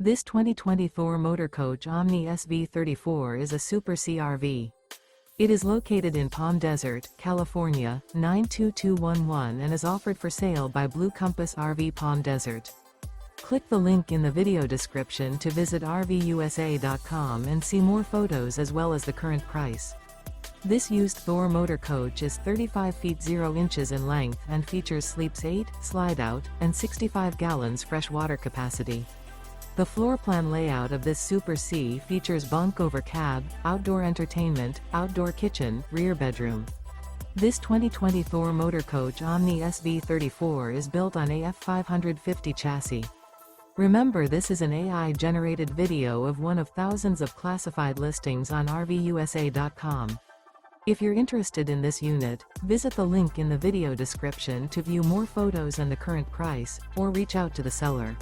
This 2020 Thor Motor Coach Omni SV34 is a Super CRV. It is located in Palm Desert, California, 92211 and is offered for sale by Blue Compass RV Palm Desert. Click the link in the video description to visit RVUSA.com and see more photos as well as the current price. This used Thor motor coach is 35 feet 0 inches in length and features sleeps 8, Slideout, and 65 gallons fresh water capacity. The floor plan layout of this Super C features bunk over cab, outdoor entertainment, outdoor kitchen, rear bedroom. This 2020 Thor motor coach Omni SV34 is built on a F550 chassis. Remember, this is an AI-generated video of one of thousands of classified listings on RVUSA.com. If you're interested in this unit, visit the link in the video description to view more photos and the current price, or reach out to the seller.